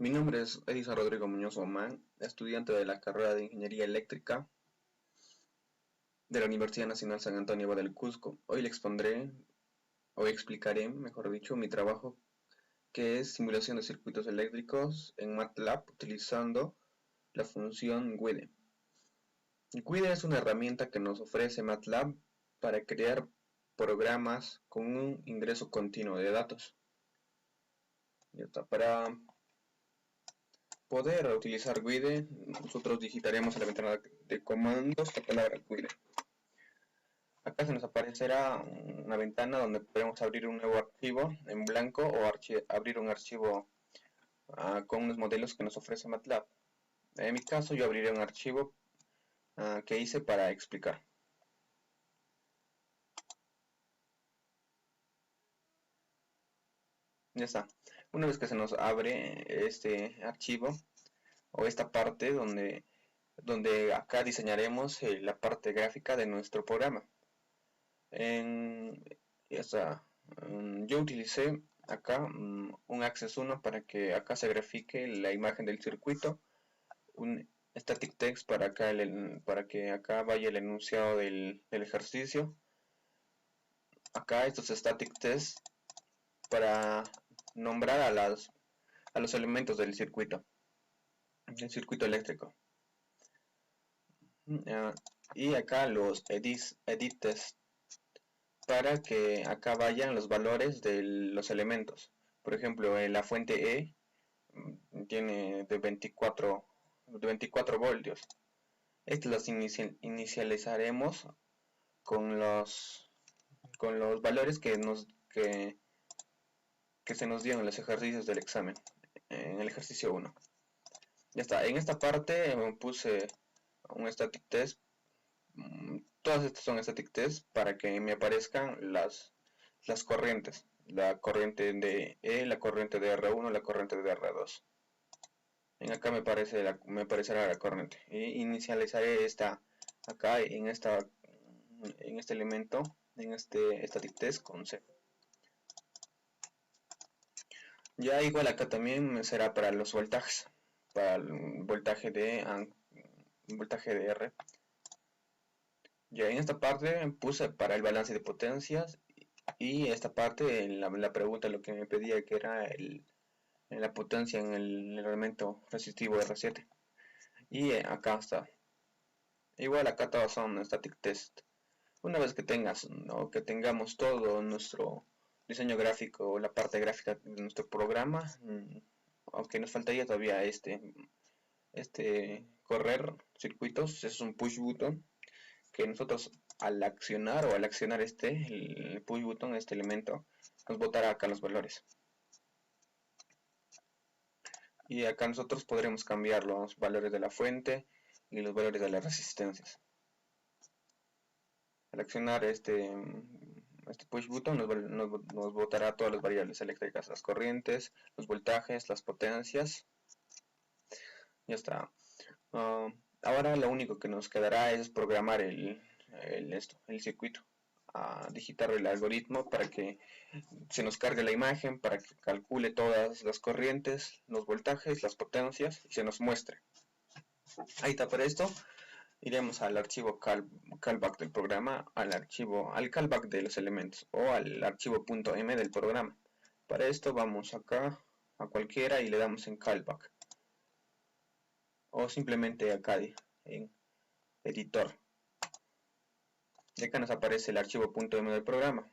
Mi nombre es Edison Rodrigo Muñoz Omán, estudiante de la carrera de Ingeniería Eléctrica de la Universidad Nacional San Antonio del Cusco. Hoy explicaré, mejor dicho, mi trabajo que es simulación de circuitos eléctricos en MATLAB utilizando la función GUIDE. GUIDE es una herramienta que nos ofrece MATLAB para crear programas con un ingreso continuo de datos. Ya está. Para poder utilizar GUIDE, nosotros digitaremos en la ventana de comandos la palabra GUIDE. Acá se nos aparecerá una ventana donde podemos abrir un nuevo archivo en blanco o abrir un archivo con unos modelos que nos ofrece MATLAB. En mi caso yo abriré un archivo que hice para explicar. Ya está. Una vez que se nos abre este archivo o esta parte donde acá diseñaremos la parte gráfica de nuestro programa. Ya está. Yo utilicé acá un Access 1 para que acá se grafique la imagen del circuito, un static text para que acá vaya el enunciado del ejercicio. Acá estos static text para nombrar a los elementos del circuito eléctrico. Y acá los edit test para que acá vayan los valores de los elementos. Por ejemplo, la fuente E tiene de 24 voltios. Estos los inicializaremos con los valores que se nos dio en los ejercicios del examen, en el ejercicio 1. Ya está. En esta parte puse un static test. Todas estas son static test para que me aparezcan las corrientes. La corriente de E, la corriente de R1, la corriente de R2. En acá me aparecerá la corriente. Y inicializaré esta acá en este elemento, en este static test con C. Ya igual acá también será para los voltajes, para el voltaje de R. Ya en esta parte puse para el balance de potencias y esta parte en la pregunta lo que me pedía que era la potencia en el elemento resistivo R7. Y acá está. Igual acá todos son static test. Una vez que tengamos todo nuestro diseño gráfico, la parte gráfica de nuestro programa, aunque nos faltaría todavía correr circuitos, es un push button que nosotros al accionar el push button, este elemento, nos botará acá los valores. Y acá nosotros podremos cambiar los valores de la fuente y los valores de las resistencias. Al accionar este push button nos botará todas las variables eléctricas, las corrientes, los voltajes, las potencias. Ya está. Ahora lo único que nos quedará es programar el circuito, digitar el algoritmo para que se nos cargue la imagen, para que calcule todas las corrientes, los voltajes, las potencias y se nos muestre. Ahí está. Para esto iremos al archivo callback del programa, al callback de los elementos o al archivo .m del programa. Para esto vamos acá a cualquiera y le damos en callback o simplemente acá en editor. Y acá nos aparece el archivo .m del programa,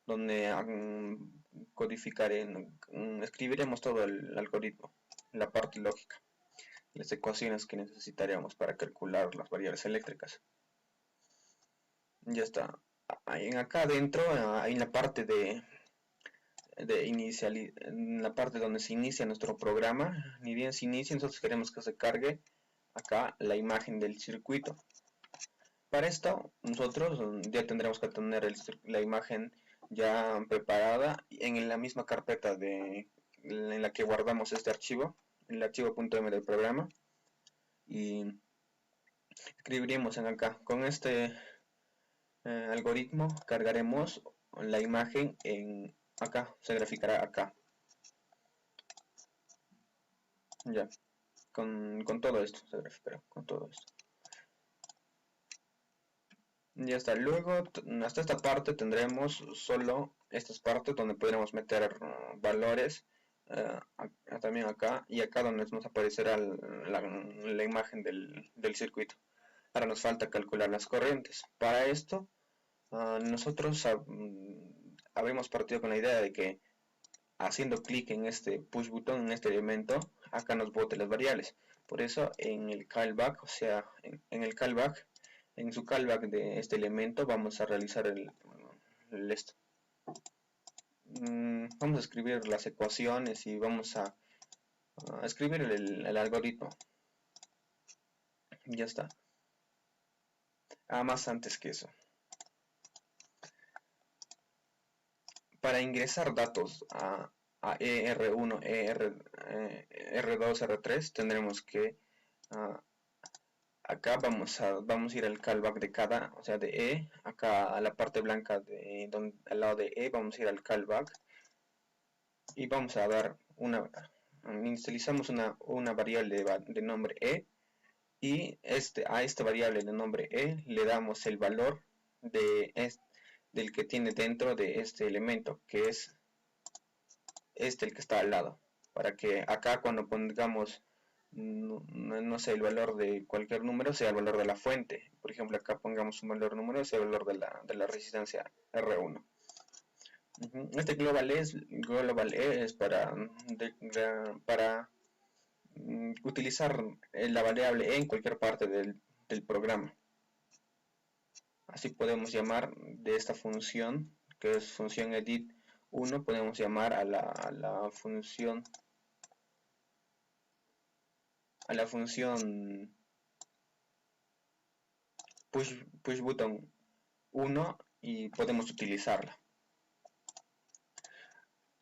donde escribiremos todo el algoritmo, la parte lógica, las ecuaciones que necesitaremos para calcular las variables eléctricas. Ya está. Acá adentro, en la parte en la parte donde se inicia nuestro programa, ni bien se inicia, nosotros queremos que se cargue acá la imagen del circuito. Para esto nosotros ya tendremos que tener la imagen ya preparada en la misma carpeta en la que guardamos este archivo, el archivo .m del programa, y escribiremos en acá. Con este algoritmo cargaremos la imagen en acá, se graficará acá. Ya, con todo esto se refiere, con todo esto. Ya está. Luego, hasta esta parte tendremos solo estas partes donde podremos meter valores. También acá y acá donde nos aparecerá la imagen del circuito. Ahora nos falta calcular las corrientes. Para esto, nosotros habíamos partido con la idea de que haciendo clic en este push button, en este elemento, acá nos bote las variables. Por eso en el callback, o sea, en el callback, en su callback de este elemento vamos a realizar esto. Vamos a escribir las ecuaciones y vamos a escribir el algoritmo. Ya está. Más antes que eso. Para ingresar datos a ER1, R2, R3 tendremos que acá vamos a ir al callback de cada, o sea, de E, acá a la parte blanca al lado de E vamos a ir al callback y vamos a dar inicializamos una variable de nombre E y a esta variable de nombre E le damos el valor del que tiene dentro de este elemento, que es el que está al lado, para que acá cuando pongamos no sé, el valor de cualquier número sea el valor de la fuente. Por ejemplo, acá pongamos un valor número, sea el valor de la resistencia R1. Este global E es para utilizar la variable E en cualquier parte del programa. Así podemos llamar de esta función, que es función edit 1, podemos llamar a la función push button 1 y podemos utilizarla.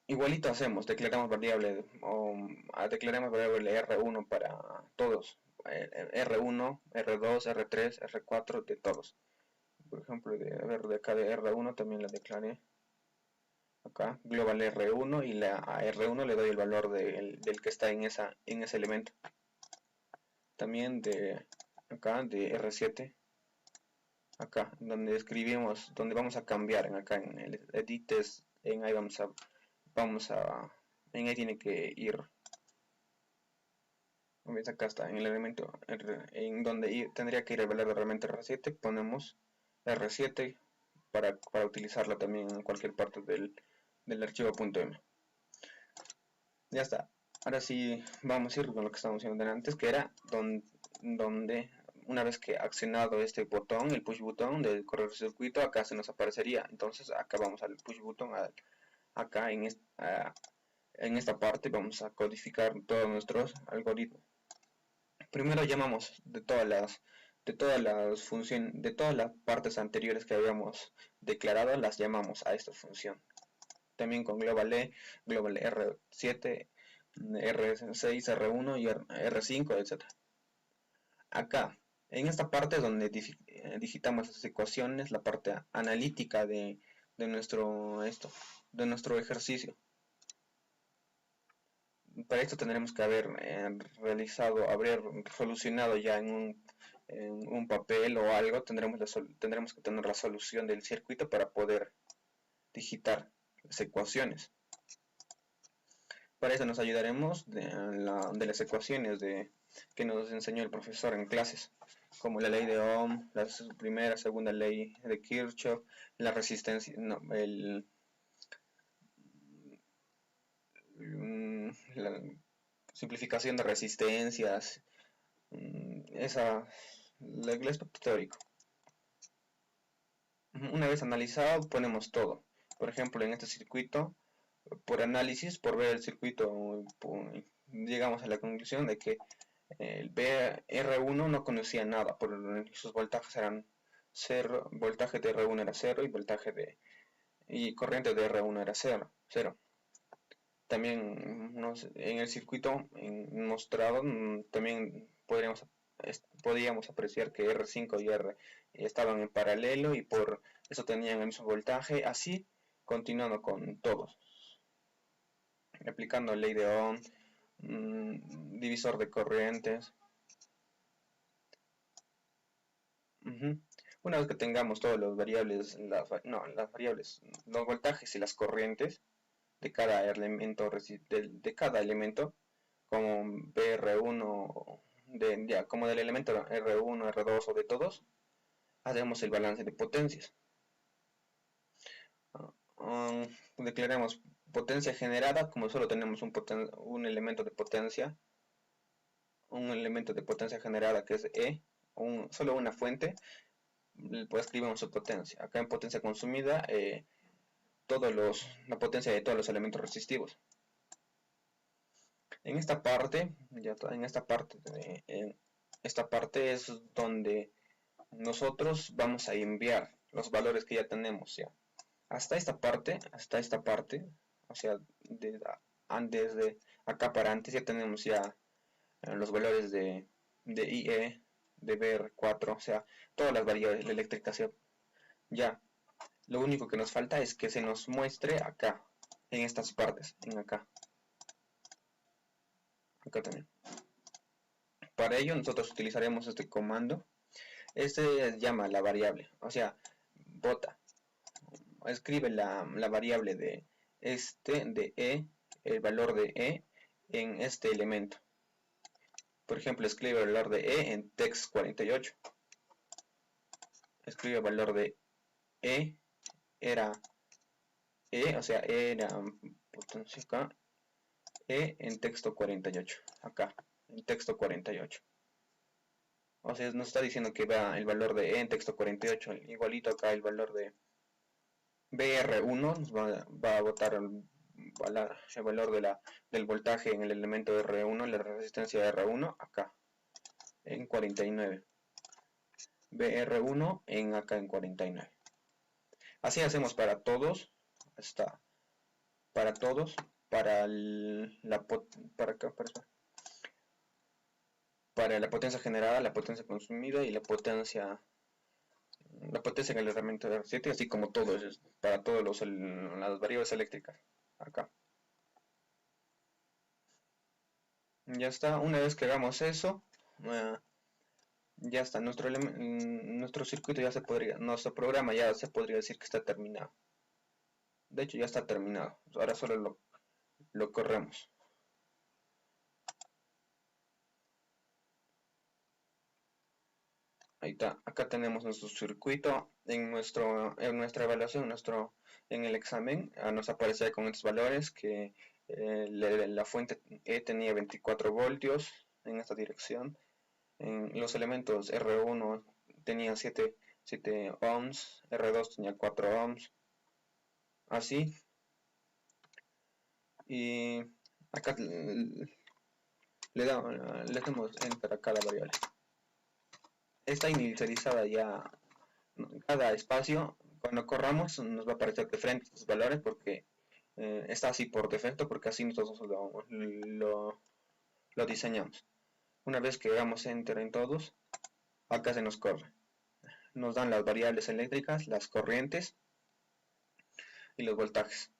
Igualito hacemos, declaramos variable R1 para todos, R1, R2, R3, R4 de todos. Por ejemplo, de acá de R1 también la declaré. Acá, global R1 y a R1 le doy el valor del que está en ese elemento. También de acá, de R7, acá, donde escribimos, donde vamos a cambiar, acá en el edit, en ahí en ahí tiene que ir, acá está, en el elemento, en donde tendría que ir el valor de realmente R7, ponemos R7 para utilizarlo también en cualquier parte del archivo .m. Ya está. Ahora sí vamos a ir con lo que estábamos haciendo antes, que era donde una vez que accionado este botón, el push button del correr circuito, acá se nos aparecería. Entonces acá vamos al push button, acá en esta parte vamos a codificar todos nuestros algoritmos. Primero llamamos de todas las funciones, de todas las partes anteriores que habíamos declarado, las llamamos a esta función. También con global E, global R7, R6, R1 y R5, etc. Acá, en esta parte donde digitamos las ecuaciones, la parte analítica de nuestro ejercicio. Para esto tendremos que haber haber solucionado ya en un papel o algo, tendremos que tener la solución del circuito para poder digitar las ecuaciones. Para eso nos ayudaremos de las ecuaciones que nos enseñó el profesor en clases, como la ley de Ohm, la primera, segunda ley de Kirchhoff, la resistencia, la simplificación de resistencias, el aspecto teórico. Una vez analizado, ponemos todo. Por ejemplo, en este circuito, por análisis, por ver el circuito, llegamos a la conclusión de que el R1 no conocía nada, por sus voltajes eran 0, voltaje de R1 era 0 y corriente de R1 era 0. También en el circuito mostrado también podríamos apreciar que R5 y R estaban en paralelo y por eso tenían el mismo voltaje, así continuando con todos, aplicando la ley de Ohm, divisor de corrientes. Una vez que tengamos todos los variables, las variables, los voltajes y las corrientes de cada elemento, cada elemento, como BR1, como del elemento R1, R2 o de todos, hacemos el balance de potencias. Declaremos potencia generada, como solo tenemos un elemento de potencia, generada que es E, solo una fuente, pues escribimos su potencia. Acá en potencia consumida, la potencia de todos los elementos resistivos. En esta parte, esta parte es donde nosotros vamos a enviar los valores que ya tenemos ya. Hasta esta parte, o sea, desde acá para antes ya tenemos ya los valores de IE, de BR4, o sea, todas las variables eléctricas ya. Lo único que nos falta es que se nos muestre acá, en estas partes, acá también. Para ello nosotros utilizaremos este comando. Este llama la variable, o sea, escribe la variable de E, el valor de E en este elemento. Por ejemplo, escribe el valor de E en text48. Escribe el valor de E, o sea, era potencia acá, E en texto 48, acá, en texto 48. O sea, nos está diciendo que va el valor de E en texto 48, igualito acá el valor de BR1, nos va a botar el valor del voltaje en el elemento R1, la resistencia de R1, acá, en 49. BR1 acá en 49. Así hacemos para todos, para todos, para la potencia generada, la potencia consumida y la potencia en el elemento de R7, así como todos, para todas las variables eléctricas, acá. Ya está, una vez que hagamos eso, ya está, nuestro circuito ya nuestro programa ya se podría decir que está terminado. De hecho ya está terminado, ahora solo lo corremos. Ahí está, acá tenemos nuestro circuito. En nuestra evaluación, en el examen, nos aparece con estos valores que la fuente E tenía 24 voltios en esta dirección. En los elementos R1 tenían 7 ohms, R2 tenía 4 ohms, así. Y acá le damos enter a cada variable. Está inicializada ya cada espacio. Cuando corramos nos va a aparecer de frente estos valores porque está así por defecto, porque así nosotros lo diseñamos. Una vez que damos enter en todos, acá se nos corre. Nos dan las variables eléctricas, las corrientes y los voltajes.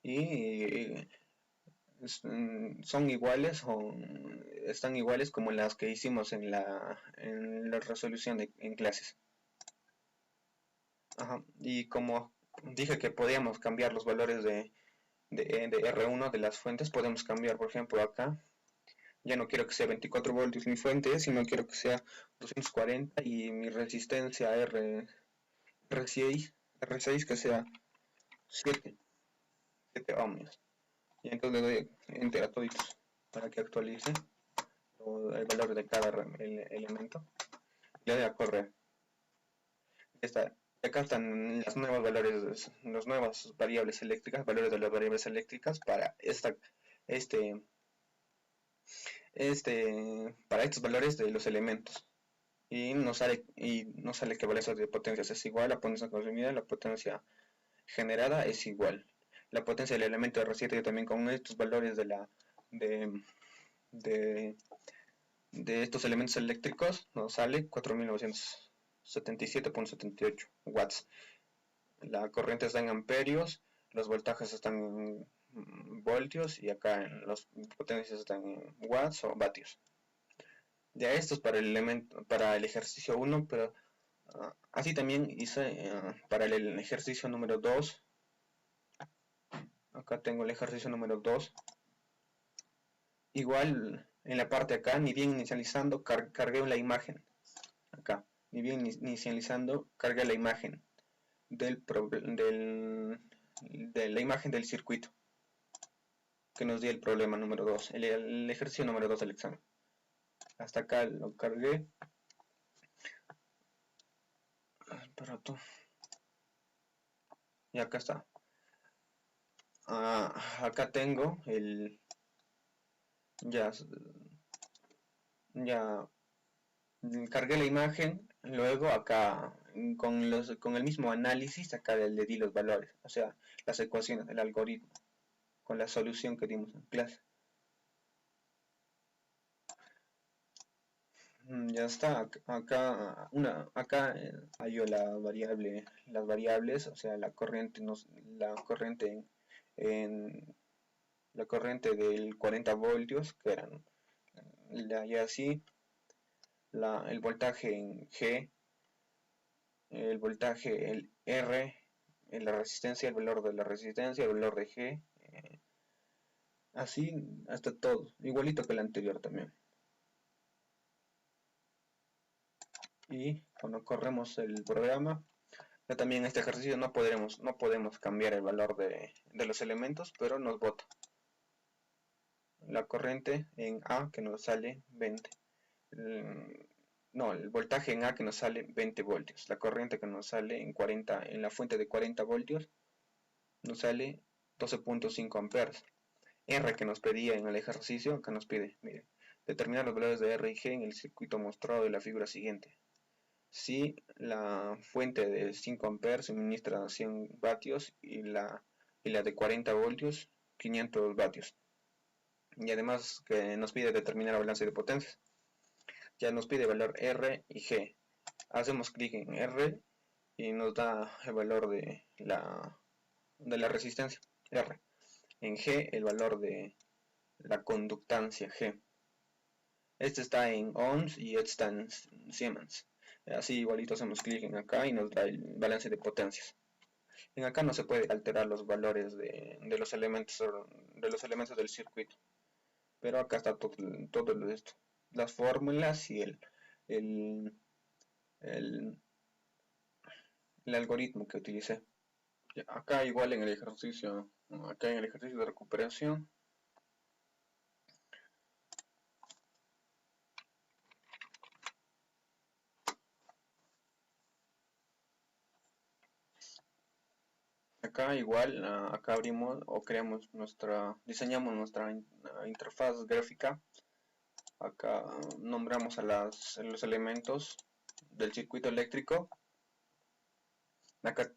Y son iguales o están iguales como las que hicimos en la resolución en clases. Y como dije que podíamos cambiar los valores de R1 de las fuentes, podemos cambiar, por ejemplo, acá ya no quiero que sea 24 voltios mi fuente, sino quiero que sea 240 y mi resistencia R6 que sea 7 ohms. Y entonces le doy enter a toditos para que actualice el valor de cada elemento. Le doy a correr. Acá están las nuevas las nuevas variables eléctricas, valores de las variables eléctricas para para estos valores de los elementos. Y nos sale que valor de potencias es igual, la potencia consumida, la potencia generada es igual. La potencia del elemento R7 también con estos valores de estos elementos eléctricos nos sale 4977.78 watts. La corriente está en amperios, los voltajes están en voltios y acá en los potencias están en watts o vatios. Ya esto es para el elemento, para el ejercicio 1, pero así también hice para el ejercicio número 2. Acá tengo el ejercicio número 2. Igual en la parte acá, ni bien inicializando, cargué la imagen. Acá, ni bien inicializando, cargué la imagen de la imagen del circuito que nos dio el problema número 2, el ejercicio número 2 del examen. Hasta acá lo cargué. Y acá está. Acá tengo el ya cargué la imagen. Luego acá con el mismo análisis acá le di los valores, o sea, las ecuaciones del algoritmo con la solución que dimos en clase. Ya está. Acá hallo las variables, o sea, la corriente la corriente del 40 voltios, que eran y así el voltaje en G, el voltaje, el R, en la resistencia, el valor de la resistencia, el valor de G, así hasta todo, igualito que el anterior también. Y cuando corremos el programa, ya también en este ejercicio no podemos cambiar el valor de los elementos, pero nos bota la corriente en A que nos sale 20. El voltaje en A que nos sale 20 voltios. La corriente que nos sale en la fuente de 40 voltios nos sale 12.5 amperes. R que nos pedía en el ejercicio, que nos pide, mire, determinar los valores de R y G en el circuito mostrado de la figura siguiente. Si la fuente de 5 amperes suministra 100 vatios y la de 40 voltios 500 vatios. Y además que nos pide determinar el balance de potencias. Ya nos pide valor R y G. Hacemos clic en R y nos da el valor de la resistencia R. En G el valor de la conductancia G. Este está en ohms y este está en Siemens. Así igualito hacemos clic en acá y nos da el balance de potencias. En acá no se puede alterar los valores de los elementos del circuito. Pero acá está todo esto. Las fórmulas y el algoritmo que utilicé. Acá igual en el ejercicio de recuperación, acá igual, acá abrimos o diseñamos nuestra interfaz gráfica. Acá nombramos a los elementos del circuito eléctrico. Acá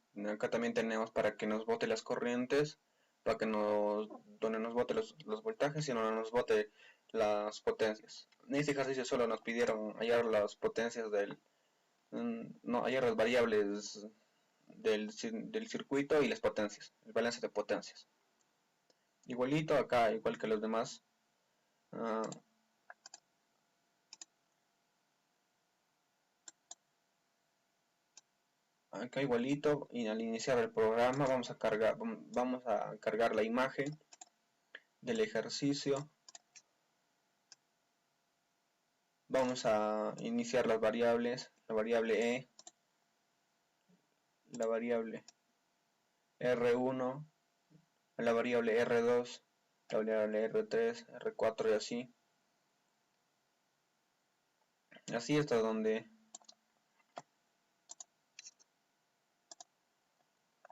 también tenemos para que nos bote las corrientes, para que donde nos bote los voltajes y no nos bote las potencias. En este ejercicio solo nos pidieron hallar las potencias hallar las variables del circuito y las potencias, el balance de potencias. Igualito acá, igual que los demás. Acá igualito, y al iniciar el programa vamos a cargar la imagen del ejercicio. Vamos a iniciar las variables, la variable E, la variable R1, la variable R2, la variable R3, R4 y así. Así hasta donde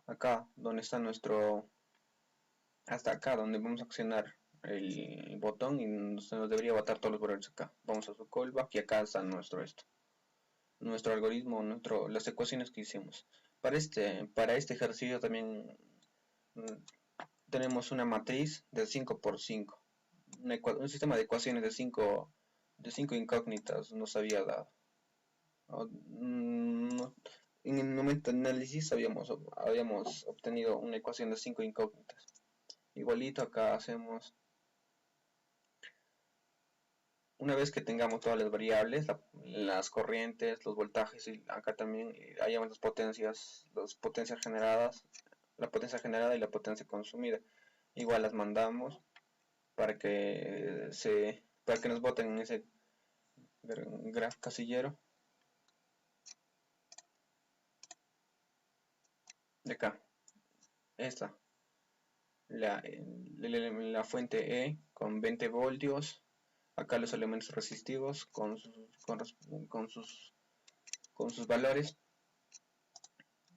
acá, donde está hasta acá, donde vamos a accionar el botón y se nos debería botar todos los valores acá. Vamos a su callback y acá está nuestro algoritmo, las ecuaciones que hicimos. Para este ejercicio también tenemos una matriz de 5×5, un sistema de ecuaciones de 5 incógnitas nos había dado. En el momento de análisis habíamos obtenido una ecuación de 5 incógnitas. Igualito acá hacemos, una vez que tengamos todas las variables, las corrientes, los voltajes y acá también hayamos las potencias generadas, la potencia generada y la potencia consumida. Igual las mandamos para que nos boten en ese graph casillero de acá. Esta, la fuente E con 20 voltios, acá los elementos resistivos con sus valores.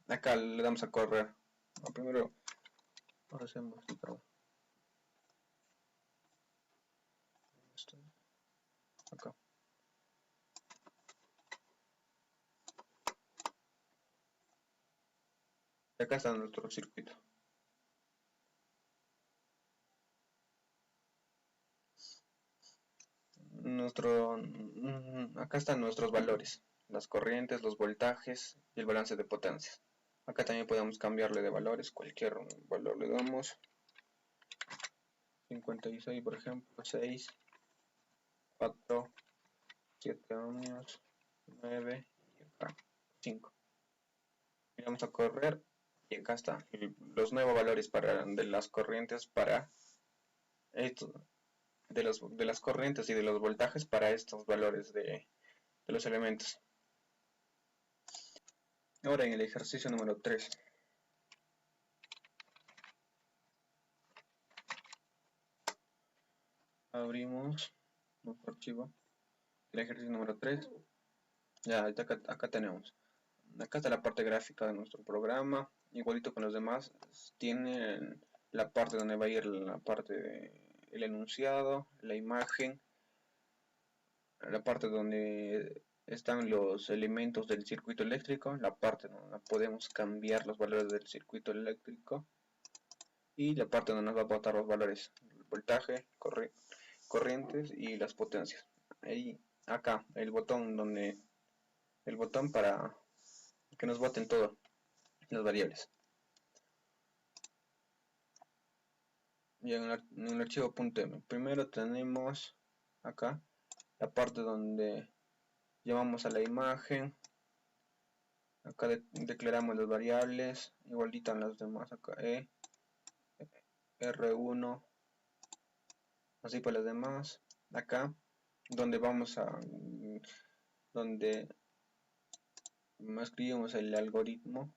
Acá le damos a correr. Primero hacemos acá. Acá está nuestro circuito. Acá están nuestros valores, las corrientes, los voltajes y el balance de potencias. Acá también podemos cambiarle de valores, cualquier valor le damos. 56 por ejemplo, 6, 4, 7 ohmios, 9 y acá 5. Y vamos a correr y acá está los nuevos valores de las corrientes para esto, de las corrientes y de los voltajes para estos valores de los elementos. Ahora en el ejercicio número 3. Abrimos nuestro archivo. El ejercicio número 3. Ya, acá tenemos. Acá está la parte gráfica de nuestro programa. Igualito con los demás. Tienen la parte donde va a ir la parte del enunciado, la imagen, la parte donde están los elementos del circuito eléctrico, la parte donde podemos cambiar los valores del circuito eléctrico y la parte donde nos va a botar los valores, el voltaje, corrientes y las potencias. Ahí, acá, el botón para que nos boten todo, las variables. Y en el archivo .m, primero tenemos acá la parte donde llamamos a la imagen. Acá declaramos las variables, igualito en las demás, acá R1, así para las demás. Acá, donde donde escribimos el algoritmo.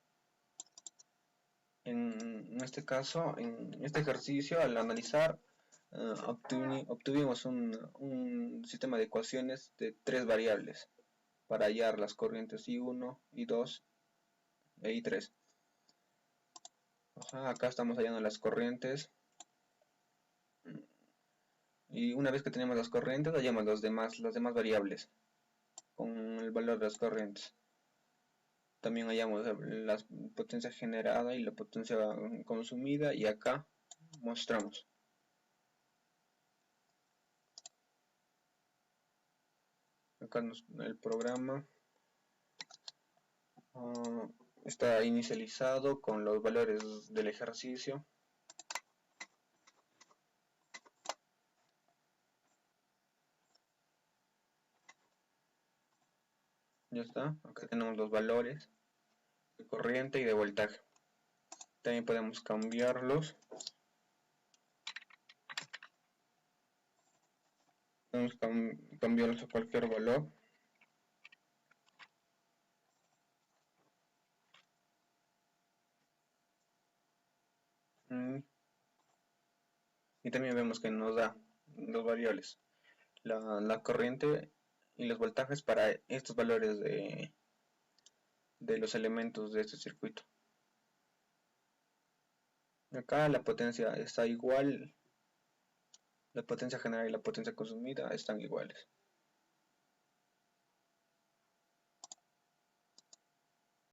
En este caso, en este ejercicio, al analizar, obtuvimos un sistema de ecuaciones de 3 variables para hallar las corrientes I1, I2 e I3. Acá estamos hallando las corrientes. Y una vez que tenemos las corrientes, hallamos las demás variables con el valor de las corrientes. También hallamos la potencia generada y la potencia consumida, y acá mostramos. Acá el programa está inicializado con los valores del ejercicio. Ya está, acá tenemos los valores de corriente y de voltaje. También podemos cambiarlos. Podemos cambiarlos a cualquier valor. Y también vemos que nos da dos variables, la corriente y los voltajes para estos valores de los elementos de este circuito. Acá la potencia está igual, la potencia generada y la potencia consumida están iguales.